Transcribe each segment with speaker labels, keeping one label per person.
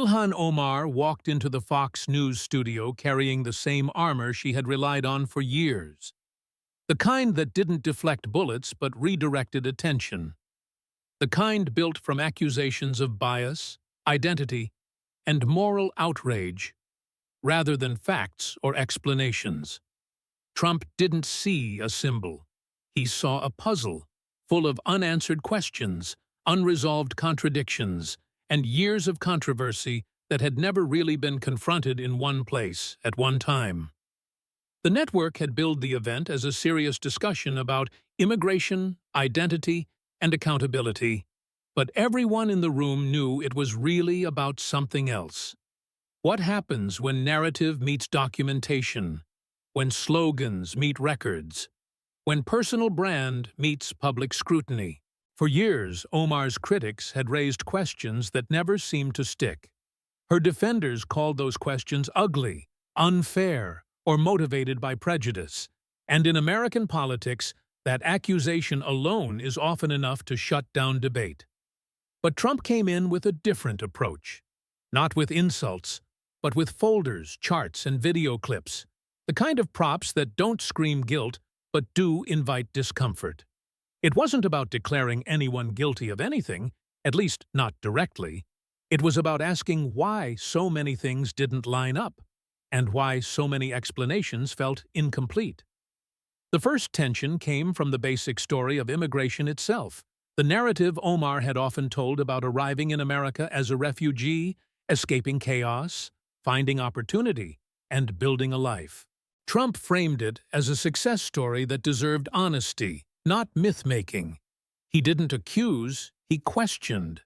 Speaker 1: Ilhan Omar walked into the Fox News studio carrying the same armor she had relied on for years. The kind that didn't deflect bullets but redirected attention. The kind built from accusations of bias, identity, and moral outrage, rather than facts or explanations. Trump didn't see a symbol. He saw a puzzle, full of unanswered questions, unresolved contradictions, and years of controversy that had never really been confronted in one place at one time. The network had billed the event as a serious discussion about immigration, identity, and accountability, but everyone in the room knew it was really about something else. What happens when narrative meets documentation, when slogans meet records, when personal brand meets public scrutiny? For years, Omar's critics had raised questions that never seemed to stick. Her defenders called those questions ugly, unfair, or motivated by prejudice. And in American politics, that accusation alone is often enough to shut down debate. But Trump came in with a different approach. Not with insults, but with folders, charts, and video clips. The kind of props that don't scream guilt, but do invite discomfort. It wasn't about declaring anyone guilty of anything, at least not directly. It was about asking why so many things didn't line up, and why so many explanations felt incomplete. The first tension came from the basic story of immigration itself, the narrative Omar had often told about arriving in America as a refugee, escaping chaos, finding opportunity, and building a life. Trump framed it as a success story that deserved honesty, not myth-making. He didn't accuse, he questioned.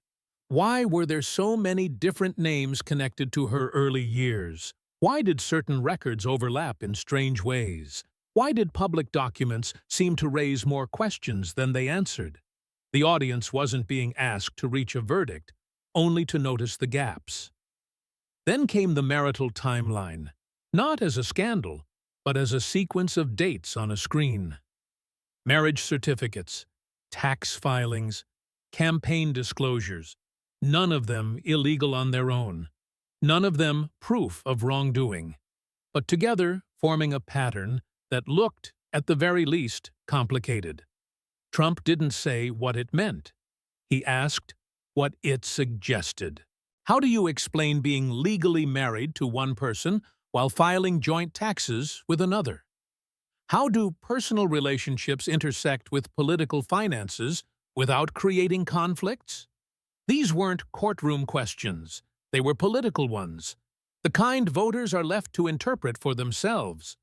Speaker 1: Why were there so many different names connected to her early years? Why did certain records overlap in strange ways? Why did public documents seem to raise more questions than they answered? The audience wasn't being asked to reach a verdict, only to notice the gaps. Then came the marital timeline, not as a scandal, but as a sequence of dates on a screen. Marriage certificates, tax filings, campaign disclosures, none of them illegal on their own, none of them proof of wrongdoing, but together forming a pattern that looked, at the very least, complicated. Trump didn't say what it meant. He asked what it suggested. How do you explain being legally married to one person while filing joint taxes with another? How do personal relationships intersect with political finances without creating conflicts? These weren't courtroom questions. They were political ones, the kind voters are left to interpret for themselves.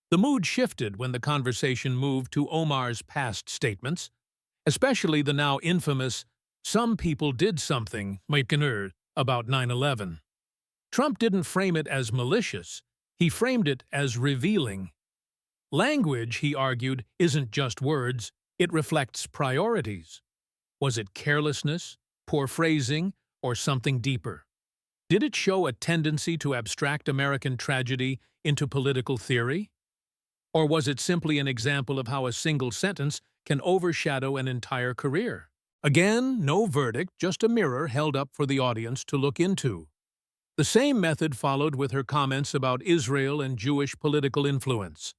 Speaker 1: The mood shifted when the conversation moved to Omar's past statements, especially the now infamous "some people did something" about 9/11. Trump didn't frame it as malicious. He framed it as revealing. Language, he argued, isn't just words, it reflects priorities. Was it carelessness, poor phrasing, or something deeper? Did it show a tendency to abstract American tragedy into political theory? Or was it simply an example of how a single sentence can overshadow an entire career? Again, no verdict, just a mirror held up for the audience to look into. The same method followed with her comments about Israel and Jewish political influence.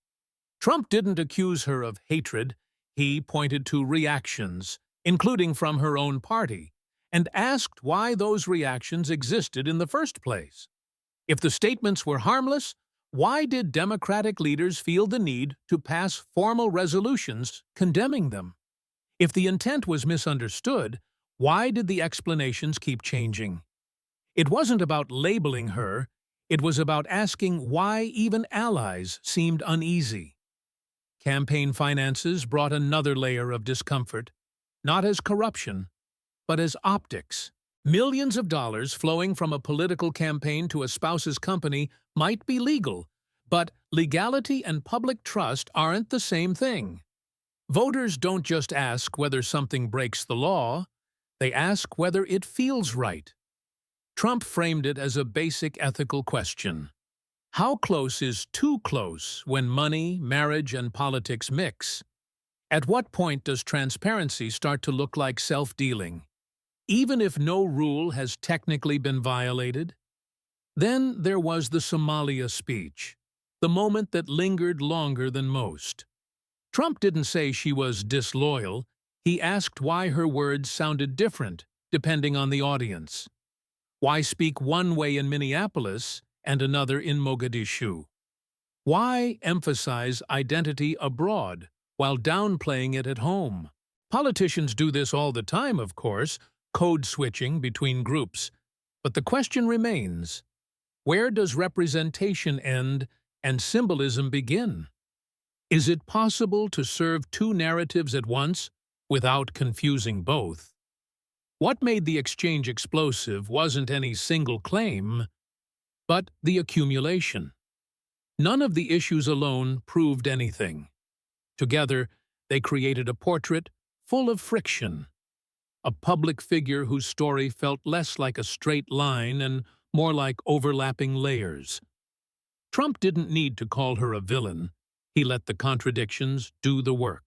Speaker 1: Trump didn't accuse her of hatred, he pointed to reactions, including from her own party, and asked why those reactions existed in the first place. If the statements were harmless, why did Democratic leaders feel the need to pass formal resolutions condemning them? If the intent was misunderstood, why did the explanations keep changing? It wasn't about labeling her, it was about asking why even allies seemed uneasy. Campaign finances brought another layer of discomfort, not as corruption, but as optics. Millions of dollars flowing from a political campaign to a spouse's company might be legal, but legality and public trust aren't the same thing. Voters don't just ask whether something breaks the law, they ask whether it feels right. Trump framed it as a basic ethical question. How close is too close when money, marriage, and politics mix? At what point does transparency start to look like self-dealing? even if no rule has technically been violated. Then there was the Somalia speech, the moment that lingered longer than most. Trump didn't say she was disloyal. He asked why her words sounded different depending on the audience. Why speak one way in Minneapolis and another in Mogadishu? Why emphasize identity abroad while downplaying it at home? Politicians do this all the time, of course, code switching between groups. But the question remains, where does representation end and symbolism begin? Is it possible to serve two narratives at once without confusing both? What made the exchange explosive wasn't any single claim, but the accumulation. None of the issues alone proved anything. Together, they created a portrait full of friction, a public figure whose story felt less like a straight line and more like overlapping layers. Trump didn't need to call her a villain. He let the contradictions do the work.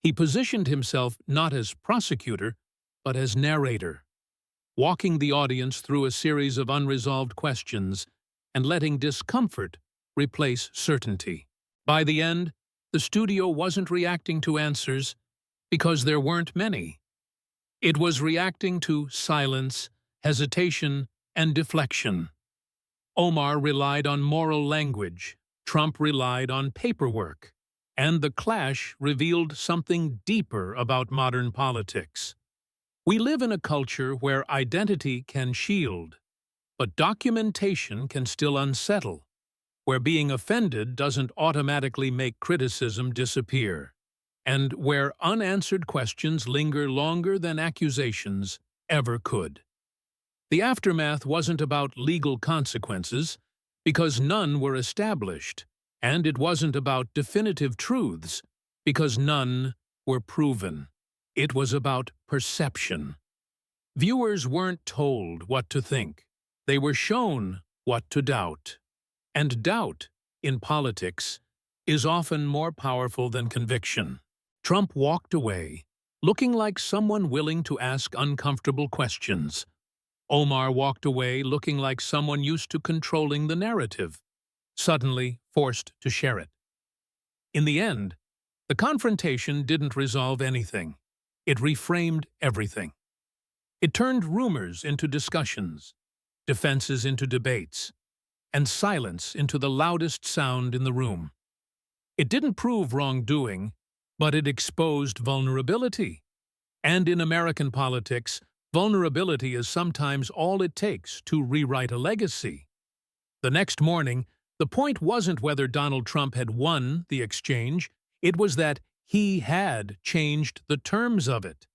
Speaker 1: He positioned himself not as prosecutor, but as narrator, walking the audience through a series of unresolved questions and letting discomfort replace certainty. By the end, the studio wasn't reacting to answers because there weren't many. It was reacting to silence, hesitation, and deflection. Omar relied on moral language, Trump relied on paperwork, and the clash revealed something deeper about modern politics. We live in a culture where identity can shield, but documentation can still unsettle, where being offended doesn't automatically make criticism disappear, and where unanswered questions linger longer than accusations ever could. The aftermath wasn't about legal consequences, because none were established, and it wasn't about definitive truths, because none were proven. It was about perception. Viewers weren't told what to think. They were shown what to doubt. And doubt, in politics, is often more powerful than conviction. Trump walked away, looking like someone willing to ask uncomfortable questions. Omar walked away looking like someone used to controlling the narrative, suddenly forced to share it. In the end, the confrontation didn't resolve anything. It reframed everything. It turned rumors into discussions, defenses into debates, and silence into the loudest sound in the room. It didn't prove wrongdoing, but it exposed vulnerability. And in American politics, vulnerability is sometimes all it takes to rewrite a legacy. The next morning, the point wasn't whether Donald Trump had won the exchange, it was that he had changed the terms of it.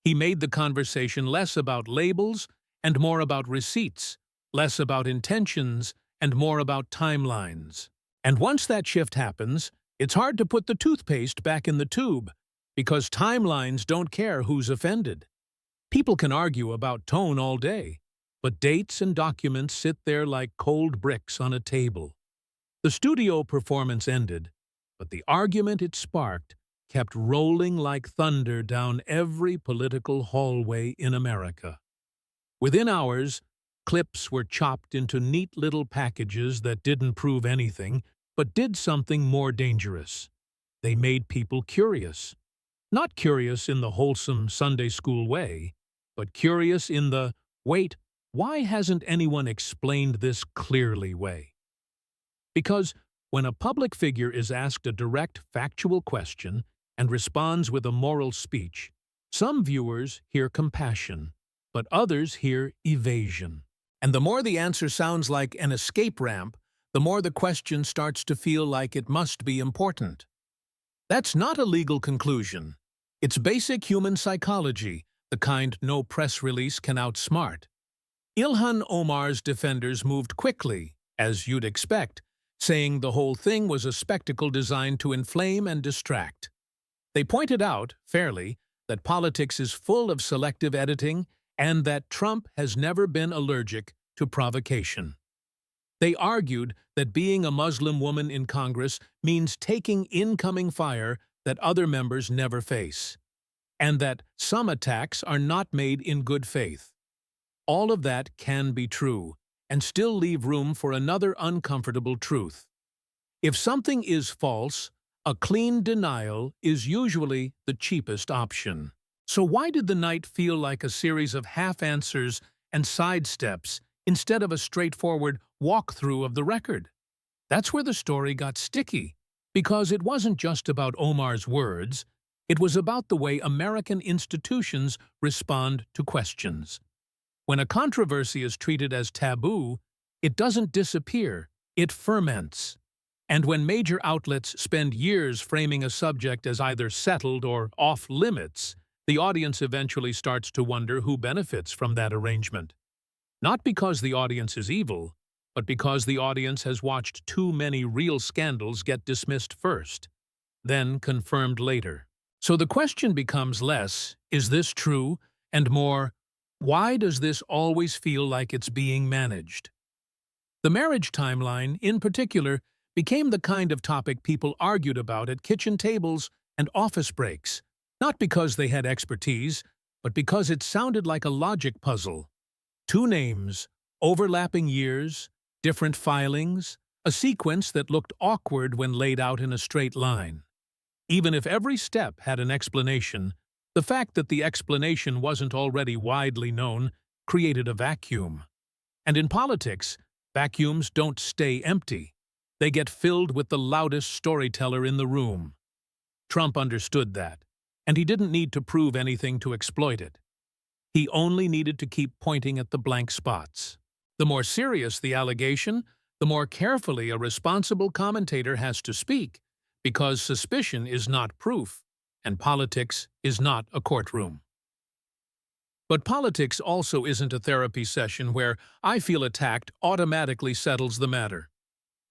Speaker 1: He made the conversation less about labels and more about receipts, less about intentions and more about timelines. And once that shift happens, it's hard to put the toothpaste back in the tube, because timelines don't care who's offended. People can argue about tone all day, but dates and documents sit there like cold bricks on a table. The studio performance ended, but the argument it sparked kept rolling like thunder down every political hallway in America. Within hours, clips were chopped into neat little packages that didn't prove anything, but did something more dangerous. They made people curious. Not curious in the wholesome Sunday school way, but curious in the, wait, why hasn't anyone explained this clearly way? Because when a public figure is asked a direct, factual question and responds with a moral speech, some viewers hear compassion, but others hear evasion. And the more the answer sounds like an escape ramp, the more the question starts to feel like it must be important. That's not a legal conclusion. It's basic human psychology, the kind no press release can outsmart. Ilhan Omar's defenders moved quickly, as you'd expect, saying the whole thing was a spectacle designed to inflame and distract. They pointed out, fairly, that politics is full of selective editing and that Trump has never been allergic to provocation. They argued that being a Muslim woman in Congress means taking incoming fire that other members never face. and that some attacks are not made in good faith. All of that can be true, and still leave room for another uncomfortable truth. If something is false, a clean denial is usually the cheapest option. So why did the night feel like a series of half-answers and sidesteps instead of a straightforward walkthrough of the record? That's where the story got sticky, because it wasn't just about Omar's words, it was about the way American institutions respond to questions. When a controversy is treated as taboo, it doesn't disappear, it ferments. And when major outlets spend years framing a subject as either settled or off-limits, the audience eventually starts to wonder who benefits from that arrangement. Not because the audience is evil, but because the audience has watched too many real scandals get dismissed first, then confirmed later. So the question becomes less, is this true, and more, why does this always feel like it's being managed? The marriage timeline, in particular, became the kind of topic people argued about at kitchen tables and office breaks, not because they had expertise, but because it sounded like a logic puzzle. Two names, overlapping years, different filings, a sequence that looked awkward when laid out in a straight line. Even if every step had an explanation, the fact that the explanation wasn't already widely known created a vacuum. And in politics, vacuums don't stay empty. They get filled with the loudest storyteller in the room. Trump understood that, and he didn't need to prove anything to exploit it. He only needed to keep pointing at the blank spots. The more serious the allegation, the more carefully a responsible commentator has to speak, because suspicion is not proof, and politics is not a courtroom. But politics also isn't a therapy session where "I feel attacked" automatically settles the matter.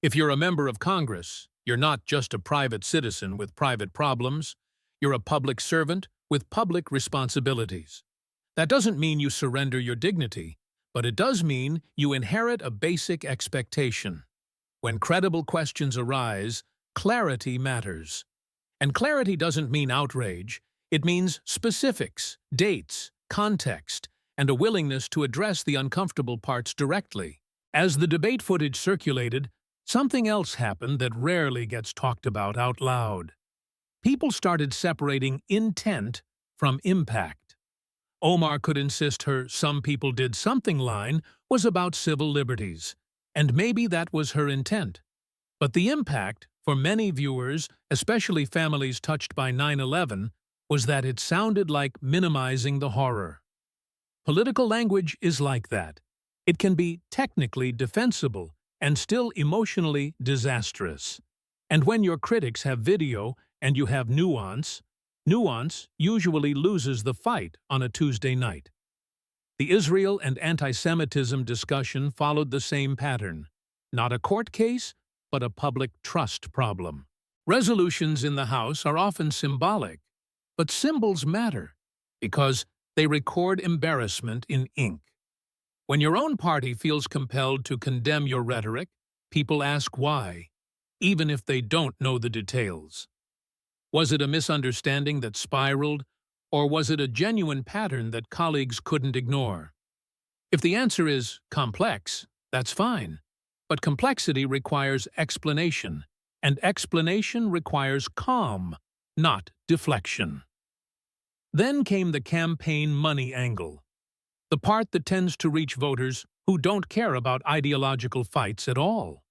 Speaker 1: If you're a member of Congress, you're not just a private citizen with private problems, you're a public servant with public responsibilities. That doesn't mean you surrender your dignity, but it does mean you inherit a basic expectation. When credible questions arise, clarity matters. And clarity doesn't mean outrage, it means specifics, dates, context, and a willingness to address the uncomfortable parts directly. As the debate footage circulated, something else happened that rarely gets talked about out loud. People started separating intent from impact. Omar could insist her "some people did something" line was about civil liberties, and maybe that was her intent. But the impact, for many viewers, especially families touched by 9/11, was that it sounded like minimizing the horror. Political language is like that. It can be technically defensible and still emotionally disastrous. And when your critics have video and you have nuance, nuance usually loses the fight on a Tuesday night. The Israel and anti-Semitism discussion followed the same pattern. Not a court case, but a public trust problem. Resolutions in the House are often symbolic, but symbols matter because they record embarrassment in ink. When your own party feels compelled to condemn your rhetoric, people ask why, even if they don't know the details. Was it a misunderstanding that spiraled, or was it a genuine pattern that colleagues couldn't ignore? If the answer is complex, that's fine. But complexity requires explanation, and explanation requires calm, not deflection. Then came the campaign money angle, the part that tends to reach voters who don't care about ideological fights at all.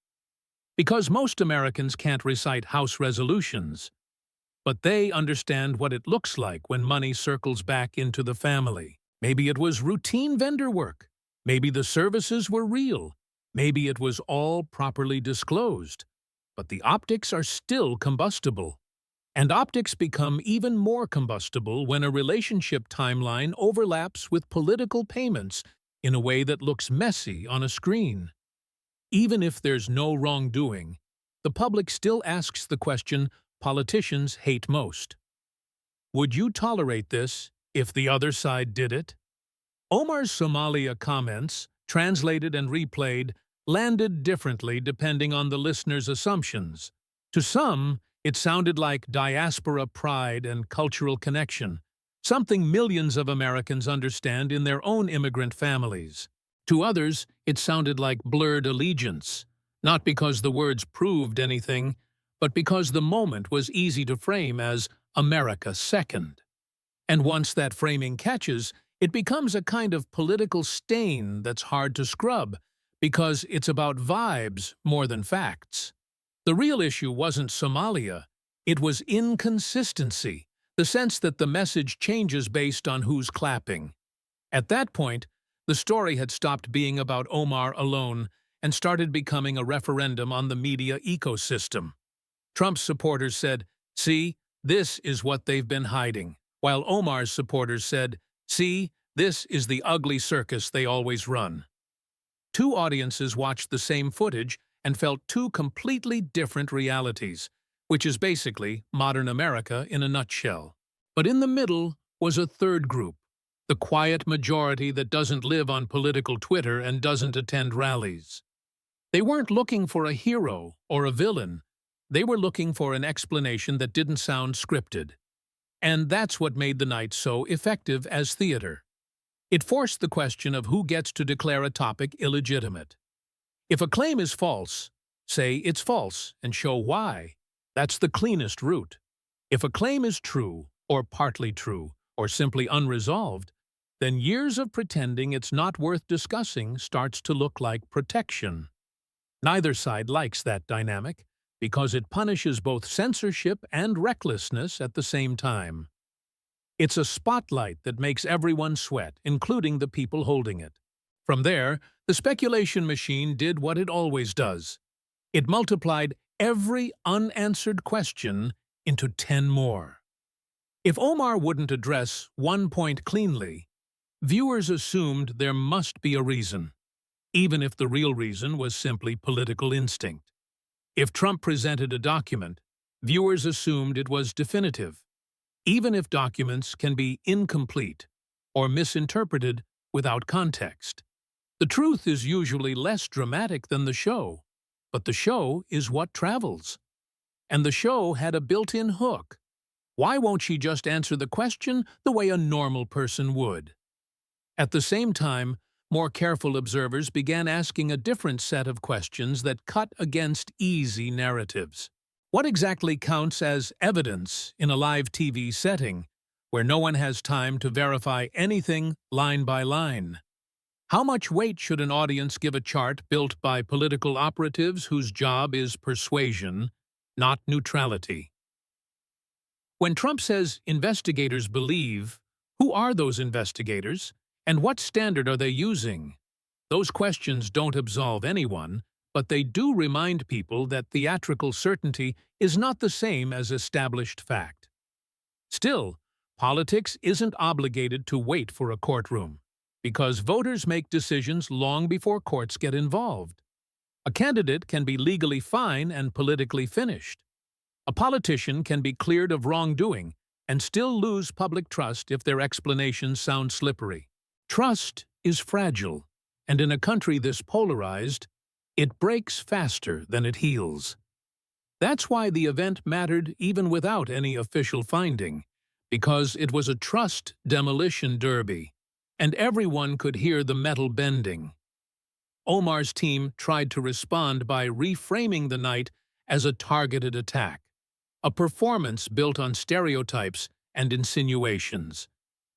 Speaker 1: Because most Americans can't recite House resolutions, but they understand what it looks like when money circles back into the family. Maybe it was routine vendor work. Maybe the services were real. Maybe it was all properly disclosed. But the optics are still combustible. And optics become even more combustible when a relationship timeline overlaps with political payments in a way that looks messy on a screen. Even if there's no wrongdoing, the public still asks the question politicians hate most. Would you tolerate this if the other side did it? Omar's Somalia comments, translated and replayed, landed differently depending on the listener's assumptions. To some, it sounded like diaspora pride and cultural connection, something millions of Americans understand in their own immigrant families. To others, it sounded like blurred allegiance, not because the words proved anything, but because the moment was easy to frame as America second. And once that framing catches, it becomes a kind of political stain that's hard to scrub, because it's about vibes more than facts. The real issue wasn't Somalia, it was inconsistency, the sense that the message changes based on who's clapping. At that point, the story had stopped being about Omar alone and started becoming a referendum on the media ecosystem. Trump's supporters said, "See, this is what they've been hiding," while Omar's supporters said, "See, this is the ugly circus they always run." Two audiences watched the same footage and felt two completely different realities, which is basically modern America in a nutshell. But in the middle was a third group, the quiet majority that doesn't live on political Twitter and doesn't attend rallies. They weren't looking for a hero or a villain. They were looking for an explanation that didn't sound scripted. And that's what made the night so effective as theater. It forced the question of who gets to declare a topic illegitimate. If a claim is false, say it's false and show why. That's the cleanest route. If a claim is true, or partly true, or simply unresolved, then years of pretending it's not worth discussing starts to look like protection. Neither side likes that dynamic, because it punishes both censorship and recklessness at the same time. It's a spotlight that makes everyone sweat, including the people holding it. From there, the speculation machine did what it always does. It multiplied every unanswered question into 10 more. If Omar wouldn't address one point cleanly, viewers assumed there must be a reason, even if the real reason was simply political instinct. If Trump presented a document, viewers assumed it was definitive, even if documents can be incomplete or misinterpreted without context. The truth is usually less dramatic than the show, but the show is what travels. And the show had a built-in hook. Why won't she just answer the question the way a normal person would? At the same time, more careful observers began asking a different set of questions that cut against easy narratives. What exactly counts as evidence in a live TV setting, where no one has time to verify anything line by line? How much weight should an audience give a chart built by political operatives whose job is persuasion, not neutrality? When Trump says investigators believe, who are those investigators, and what standard are they using? Those questions don't absolve anyone, but they do remind people that theatrical certainty is not the same as established fact. Still, politics isn't obligated to wait for a courtroom, because voters make decisions long before courts get involved. A candidate can be legally fine and politically finished. A politician can be cleared of wrongdoing and still lose public trust if their explanations sound slippery. Trust is fragile, and in a country this polarized, it breaks faster than it heals. That's why the event mattered even without any official finding, because it was a trust demolition derby, and everyone could hear the metal bending. Omar's team tried to respond by reframing the night as a targeted attack, a performance built on stereotypes and insinuations.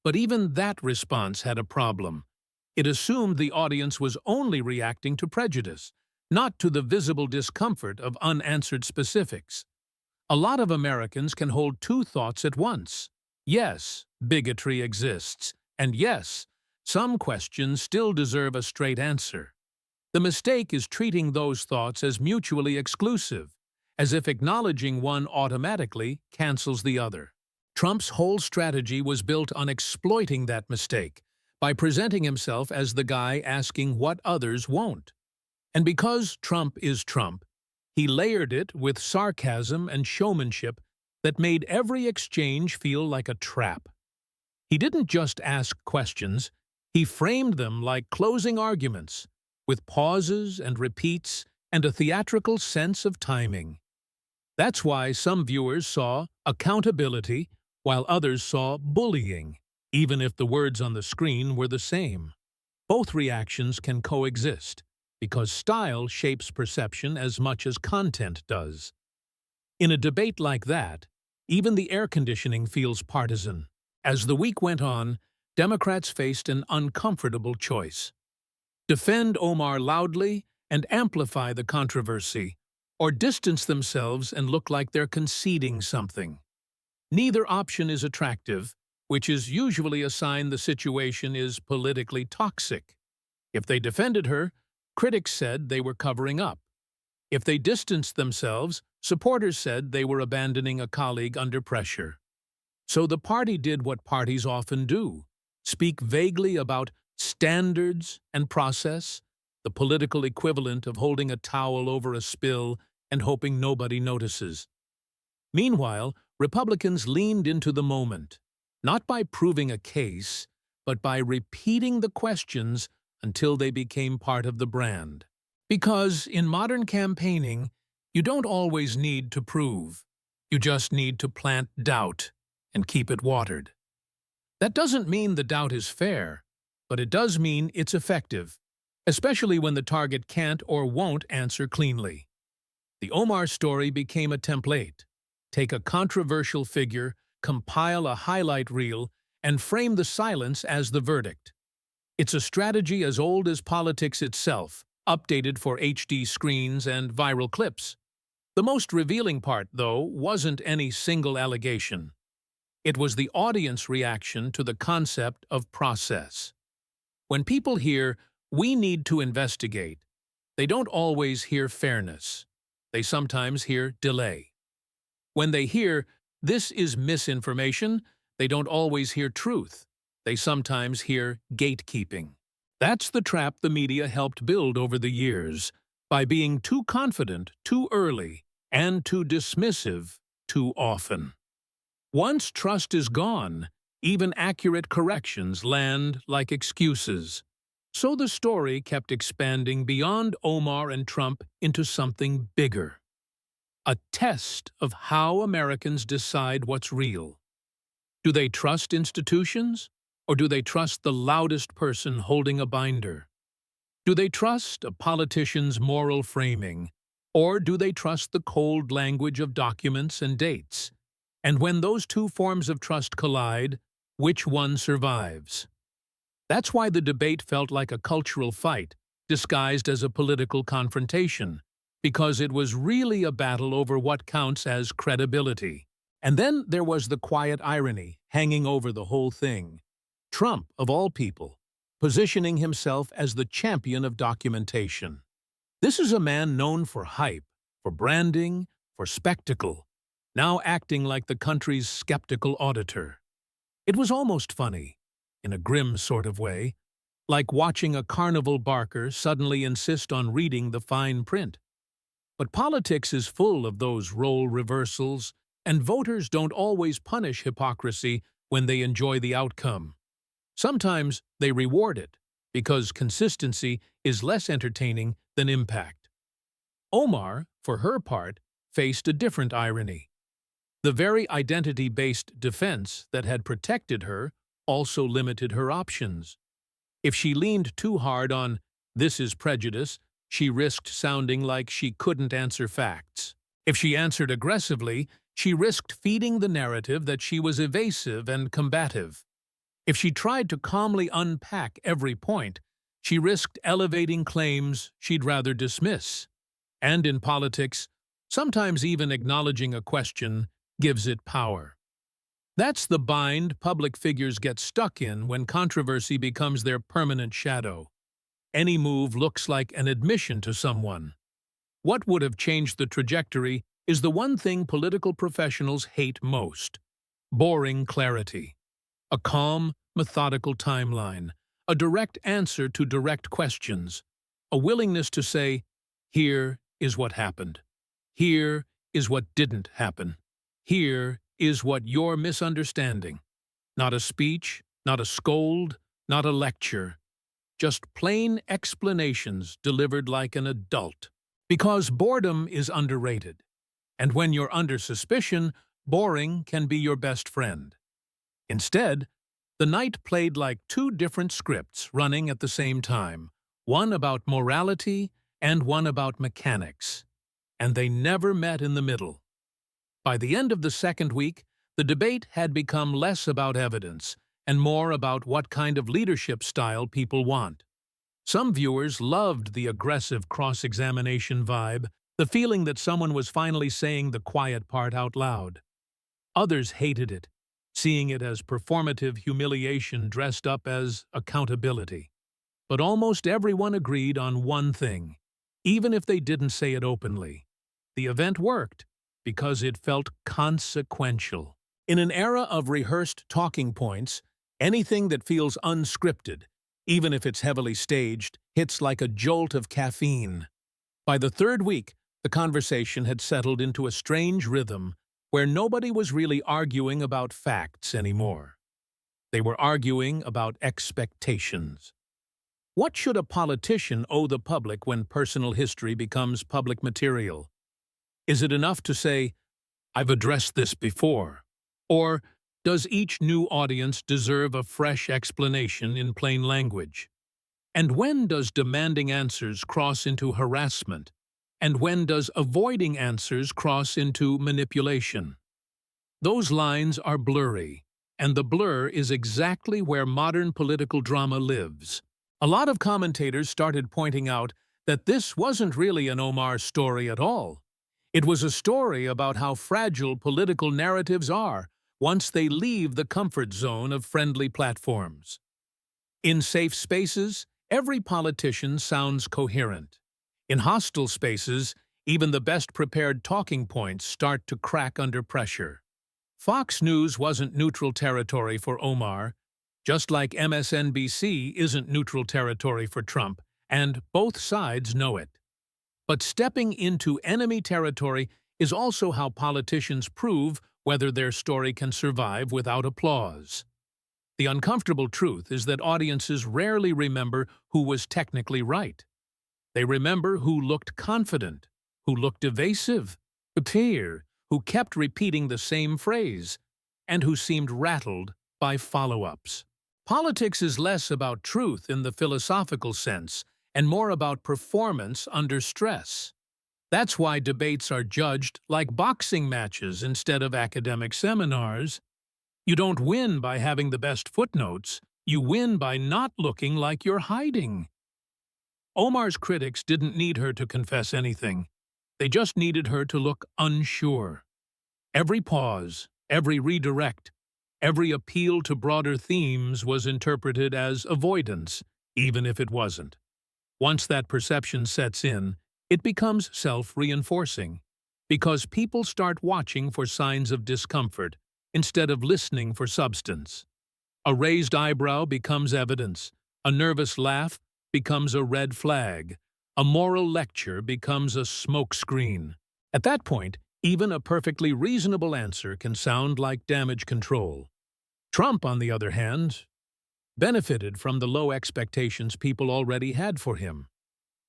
Speaker 1: But even that response had a problem. It assumed the audience was only reacting to prejudice, not to the visible discomfort of unanswered specifics. A lot of Americans can hold two thoughts at once. Yes, bigotry exists, and yes, some questions still deserve a straight answer. The mistake is treating those thoughts as mutually exclusive, as if acknowledging one automatically cancels the other. Trump's whole strategy was built on exploiting that mistake by presenting himself as the guy asking what others won't. And because Trump is Trump, he layered it with sarcasm and showmanship that made every exchange feel like a trap. He didn't just ask questions, he framed them like closing arguments, with pauses and repeats and a theatrical sense of timing. That's why some viewers saw accountability, while others saw bullying, even if the words on the screen were the same. Both reactions can coexist, because style shapes perception as much as content does. In a debate like that, even the air conditioning feels partisan. As the week went on, Democrats faced an uncomfortable choice: defend Omar loudly and amplify the controversy, or distance themselves and look like they're conceding something. Neither option is attractive, which is usually a sign the situation is politically toxic. If they defended her, critics said they were covering up. If they distanced themselves, supporters said they were abandoning a colleague under pressure. So the party did what parties often do: speak vaguely about standards and process, the political equivalent of holding a towel over a spill and hoping nobody notices. Meanwhile, Republicans leaned into the moment, not by proving a case, but by repeating the questions until they became part of the brand. Because in modern campaigning, you don't always need to prove. You just need to plant doubt and keep it watered. That doesn't mean the doubt is fair, but it does mean it's effective, especially when the target can't or won't answer cleanly. The Omar story became a template. Take a controversial figure, compile a highlight reel, and frame the silence as the verdict. It's a strategy as old as politics itself, updated for HD screens and viral clips. The most revealing part, though, wasn't any single allegation. It was the audience reaction to the concept of process. When people hear, "We need to investigate," they don't always hear fairness. They sometimes hear delay. When they hear, "This is misinformation," they don't always hear truth. They sometimes hear gatekeeping. That's the trap the media helped build over the years, by being too confident too early and too dismissive too often. Once trust is gone, even accurate corrections land like excuses. So the story kept expanding beyond Omar and Trump into something bigger. A test of how Americans decide what's real. Do they trust institutions, or do they trust the loudest person holding a binder? Do they trust a politician's moral framing, or do they trust the cold language of documents and dates? And when those two forms of trust collide, which one survives? That's why the debate felt like a cultural fight, disguised as a political confrontation, because it was really a battle over what counts as credibility. And then there was the quiet irony hanging over the whole thing. Trump, of all people, positioning himself as the champion of documentation. This is a man known for hype, for branding, for spectacle, now acting like the country's skeptical auditor. It was almost funny, in a grim sort of way, like watching a carnival barker suddenly insist on reading the fine print. But politics is full of those role reversals, and voters don't always punish hypocrisy when they enjoy the outcome. Sometimes they reward it, because consistency is less entertaining than impact. Omar, for her part, faced a different irony. The very identity-based defense that had protected her also limited her options. If she leaned too hard on "this is prejudice," she risked sounding like she couldn't answer facts. If she answered aggressively, she risked feeding the narrative that she was evasive and combative. If she tried to calmly unpack every point, she risked elevating claims she'd rather dismiss. And in politics, sometimes even acknowledging a question gives it power. That's the bind public figures get stuck in when controversy becomes their permanent shadow. Any move looks like an admission to someone. What would have changed the trajectory is the one thing political professionals hate most: boring clarity. A calm, methodical timeline, a direct answer to direct questions, a willingness to say, "Here is what happened. Here is what didn't happen. Here is what you're misunderstanding." Not a speech, not a scold, not a lecture. Just plain explanations delivered like an adult. Because boredom is underrated. And when you're under suspicion, boring can be your best friend. Instead, the night played like two different scripts running at the same time, one about morality and one about mechanics. And they never met in the middle. By the end of the second week, the debate had become less about evidence and more about what kind of leadership style people want. Some viewers loved the aggressive cross-examination vibe, the feeling that someone was finally saying the quiet part out loud. Others hated it, seeing it as performative humiliation dressed up as accountability. But almost everyone agreed on one thing, even if they didn't say it openly. The event worked because it felt consequential. In an era of rehearsed talking points, anything that feels unscripted, even if it's heavily staged, hits like a jolt of caffeine. By the third week, the conversation had settled into a strange rhythm where nobody was really arguing about facts anymore. They were arguing about expectations. What should a politician owe the public when personal history becomes public material? Is it enough to say, "I've addressed this before"? Or does each new audience deserve a fresh explanation in plain language? And when does demanding answers cross into harassment? And when does avoiding answers cross into manipulation? Those lines are blurry, and the blur is exactly where modern political drama lives. A lot of commentators started pointing out that this wasn't really an Omar story at all. It was a story about how fragile political narratives are once they leave the comfort zone of friendly platforms. In safe spaces, every politician sounds coherent. In hostile spaces, even the best-prepared talking points start to crack under pressure. Fox News wasn't neutral territory for Omar, just like MSNBC isn't neutral territory for Trump, and both sides know it. But stepping into enemy territory is also how politicians prove whether their story can survive without applause. The uncomfortable truth is that audiences rarely remember who was technically right. They remember who looked confident, who looked evasive, who kept repeating the same phrase, and who seemed rattled by follow-ups. Politics is less about truth in the philosophical sense and more about performance under stress. That's why debates are judged like boxing matches instead of academic seminars. You don't win by having the best footnotes, you win by not looking like you're hiding. Omar's critics didn't need her to confess anything. They just needed her to look unsure. Every pause, every redirect, every appeal to broader themes was interpreted as avoidance, even if it wasn't. Once that perception sets in, it becomes self-reinforcing, because people start watching for signs of discomfort instead of listening for substance. A raised eyebrow becomes evidence, a nervous laugh becomes a red flag, a moral lecture becomes a smokescreen. At that point, even a perfectly reasonable answer can sound like damage control. Trump, on the other hand, benefited from the low expectations people already had for him.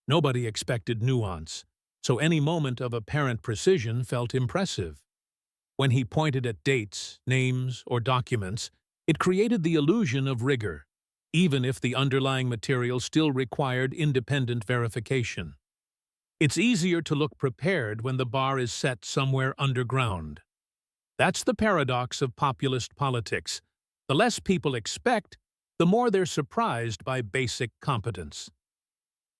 Speaker 1: Nobody expected nuance, so any moment of apparent precision felt impressive. When he pointed at dates, names, or documents, it created the illusion of rigor, even if the underlying material still required independent verification. It's easier to look prepared when the bar is set somewhere underground. That's the paradox of populist politics. The less people expect, the more they're surprised by basic competence.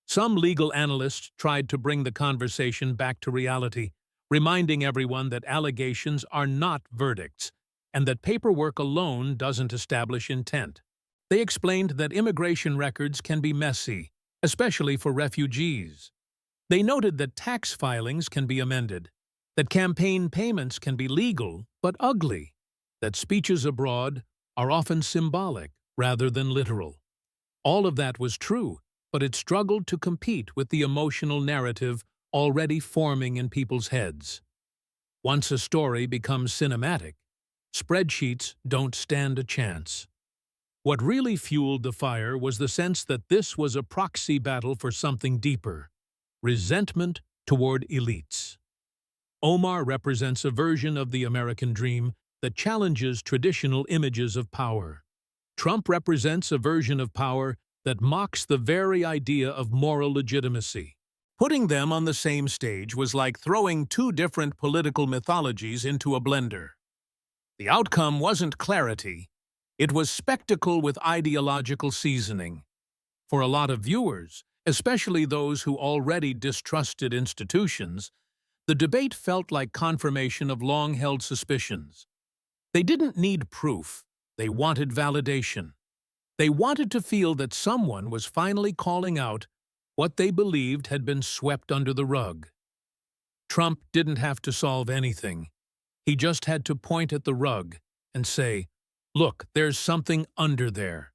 Speaker 1: Some legal analysts tried to bring the conversation back to reality, reminding everyone that allegations are not verdicts, and that paperwork alone doesn't establish intent. They explained that immigration records can be messy, especially for refugees. They noted that tax filings can be amended, that campaign payments can be legal but ugly, that speeches abroad are often symbolic rather than literal. All of that was true, but it struggled to compete with the emotional narrative already forming in people's heads. Once a story becomes cinematic, spreadsheets don't stand a chance. What really fueled the fire was the sense that this was a proxy battle for something deeper: resentment toward elites. Omar represents a version of the American dream that challenges traditional images of power. Trump represents a version of power that mocks the very idea of moral legitimacy. Putting them on the same stage was like throwing two different political mythologies into a blender. The outcome wasn't clarity, it was spectacle with ideological seasoning. For a lot of viewers, especially those who already distrusted institutions, the debate felt like confirmation of long-held suspicions. They didn't need proof, they wanted validation. They wanted to feel that someone was finally calling out what they believed had been swept under the rug. Trump didn't have to solve anything. He just had to point at the rug and say, "Look, there's something under there."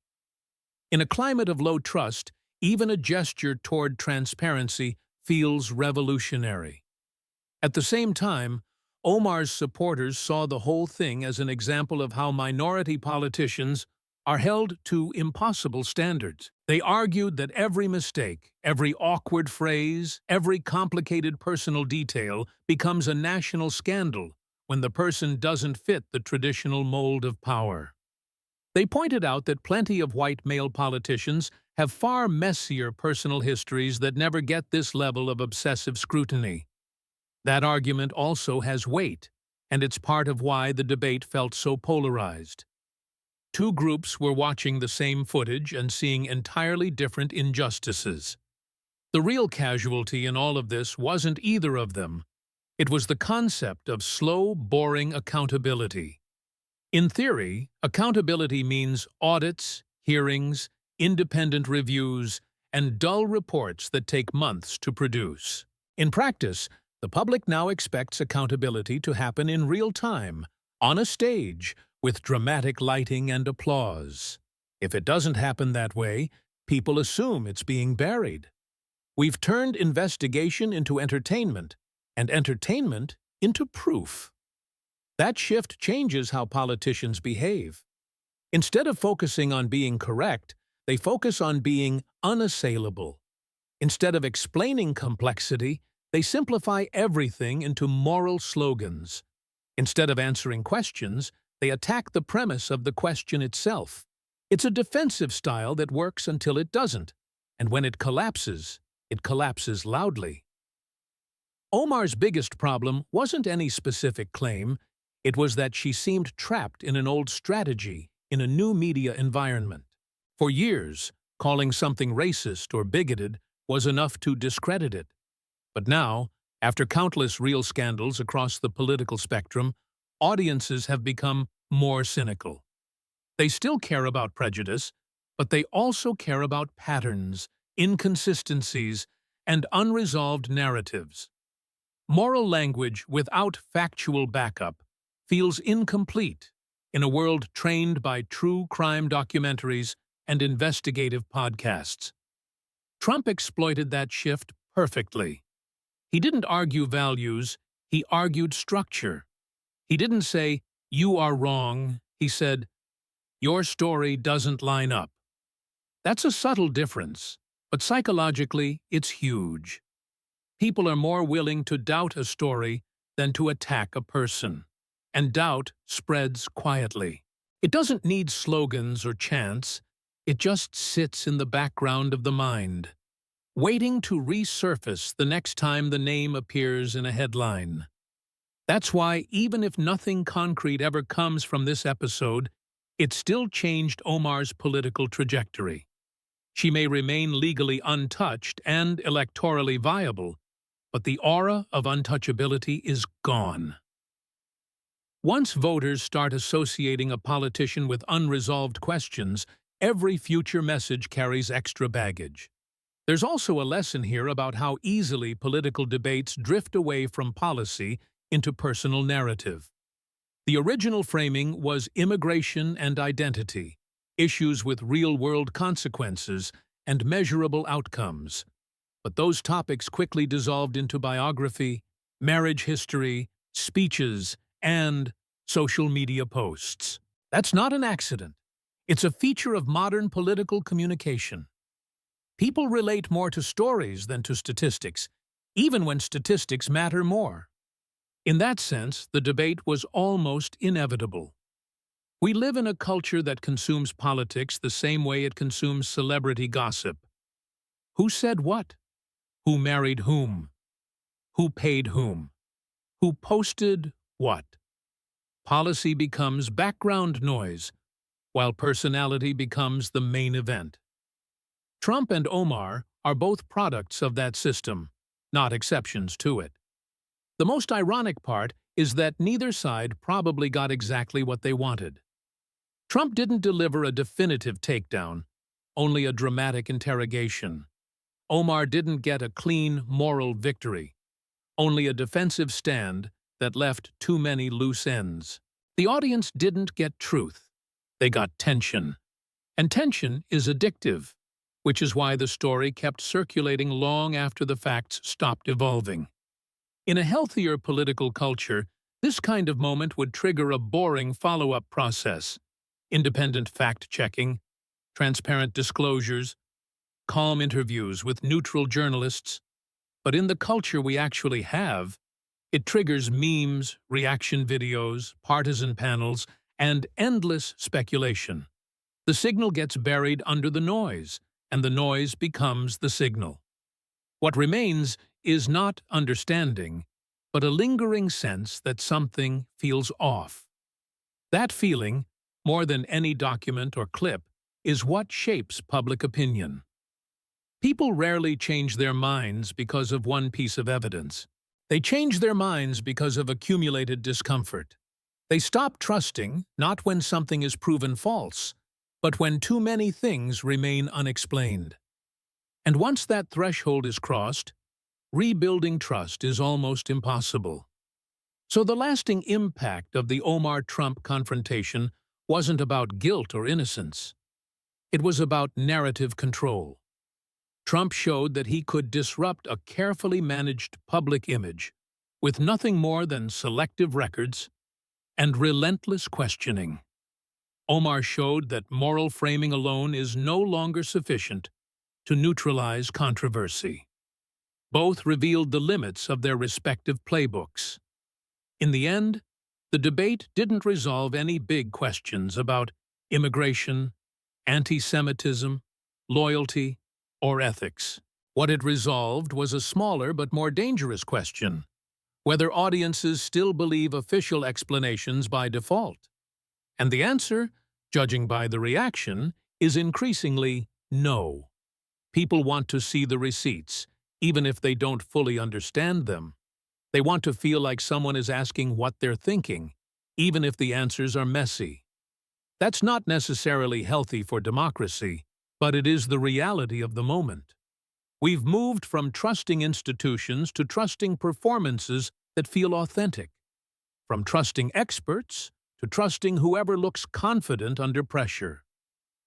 Speaker 1: In a climate of low trust, even a gesture toward transparency feels revolutionary. At the same time, Omar's supporters saw the whole thing as an example of how minority politicians are held to impossible standards. They argued that every mistake, every awkward phrase, every complicated personal detail becomes a national scandal when the person doesn't fit the traditional mold of power. They pointed out that plenty of white male politicians have far messier personal histories that never get this level of obsessive scrutiny. That argument also has weight, and it's part of why the debate felt so polarized. Two groups were watching the same footage and seeing entirely different injustices. The real casualty in all of this wasn't either of them. It was the concept of slow, boring accountability. In theory, accountability means audits, hearings, independent reviews, and dull reports that take months to produce. In practice, the public now expects accountability to happen in real time, on a stage, with dramatic lighting and applause. If it doesn't happen that way, people assume it's being buried. We've turned investigation into entertainment, and entertainment into proof. That shift changes how politicians behave. Instead of focusing on being correct, they focus on being unassailable. Instead of explaining complexity, they simplify everything into moral slogans. Instead of answering questions, they attack the premise of the question itself. It's a defensive style that works until it doesn't, and when it collapses loudly. Omar's biggest problem wasn't any specific claim, it was that she seemed trapped in an old strategy in a new media environment. For years, calling something racist or bigoted was enough to discredit it. But now, after countless real scandals across the political spectrum, audiences have become more cynical. They still care about prejudice, but they also care about patterns, inconsistencies, and unresolved narratives. Moral language without factual backup feels incomplete in a world trained by true crime documentaries and investigative podcasts. Trump exploited that shift perfectly. He didn't argue values, he argued structure. He didn't say, "You are wrong," he said, "Your story doesn't line up." That's a subtle difference, but psychologically, it's huge. People are more willing to doubt a story than to attack a person, and doubt spreads quietly. It doesn't need slogans or chants, it just sits in the background of the mind, waiting to resurface the next time the name appears in a headline. That's why, even if nothing concrete ever comes from this episode, it still changed Omar's political trajectory. She may remain legally untouched and electorally viable, but the aura of untouchability is gone. Once voters start associating a politician with unresolved questions, every future message carries extra baggage. There's also a lesson here about how easily political debates drift away from policy into personal narrative. The original framing was immigration and identity, issues with real-world consequences and measurable outcomes. But those topics quickly dissolved into biography, marriage history, speeches, and social media posts. That's not an accident. It's a feature of modern political communication. People relate more to stories than to statistics, even when statistics matter more. In that sense, the debate was almost inevitable. We live in a culture that consumes politics the same way it consumes celebrity gossip. Who said what? Who married whom? Who paid whom? Who posted what? Policy becomes background noise, while personality becomes the main event. Trump and Omar are both products of that system, not exceptions to it. The most ironic part is that neither side probably got exactly what they wanted. Trump didn't deliver a definitive takedown, only a dramatic interrogation. Omar didn't get a clean moral victory, only a defensive stand that left too many loose ends. The audience didn't get truth. They got tension. And tension is addictive, which is why the story kept circulating long after the facts stopped evolving. In a healthier political culture, this kind of moment would trigger a boring follow-up process: independent fact-checking, transparent disclosures, calm interviews with neutral journalists. But in the culture we actually have, it triggers memes, reaction videos, partisan panels, and endless speculation. The signal gets buried under the noise, and the noise becomes the signal. What remains is not understanding, but a lingering sense that something feels off. That feeling, more than any document or clip, is what shapes public opinion. People rarely change their minds because of one piece of evidence. They change their minds because of accumulated discomfort. They stop trusting not when something is proven false, but when too many things remain unexplained. And once that threshold is crossed, rebuilding trust is almost impossible. So the lasting impact of the Omar-Trump confrontation wasn't about guilt or innocence. It was about narrative control. Trump showed that he could disrupt a carefully managed public image with nothing more than selective records and relentless questioning. Omar showed that moral framing alone is no longer sufficient to neutralize controversy. Both revealed the limits of their respective playbooks. In the end, the debate didn't resolve any big questions about immigration, anti-Semitism, loyalty, or ethics. What it resolved was a smaller but more dangerous question: whether audiences still believe official explanations by default. And the answer, judging by the reaction, is increasingly no. People want to see the receipts, even if they don't fully understand them. They want to feel like someone is asking what they're thinking, even if the answers are messy. That's not necessarily healthy for democracy, but it is the reality of the moment. We've moved from trusting institutions to trusting performances that feel authentic, from trusting experts to trusting whoever looks confident under pressure,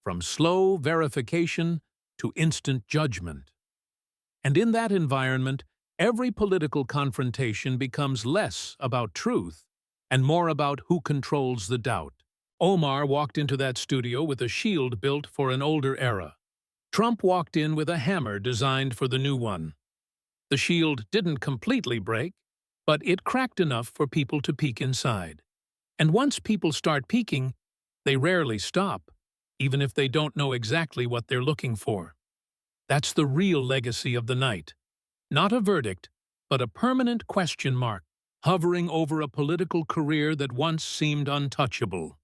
Speaker 1: from slow verification to instant judgment. And in that environment, every political confrontation becomes less about truth and more about who controls the doubt. Omar walked into that studio with a shield built for an older era. Trump walked in with a hammer designed for the new one. The shield didn't completely break, but it cracked enough for people to peek inside. And once people start peeking, they rarely stop, even if they don't know exactly what they're looking for. That's the real legacy of the night. Not a verdict, but a permanent question mark, hovering over a political career that once seemed untouchable.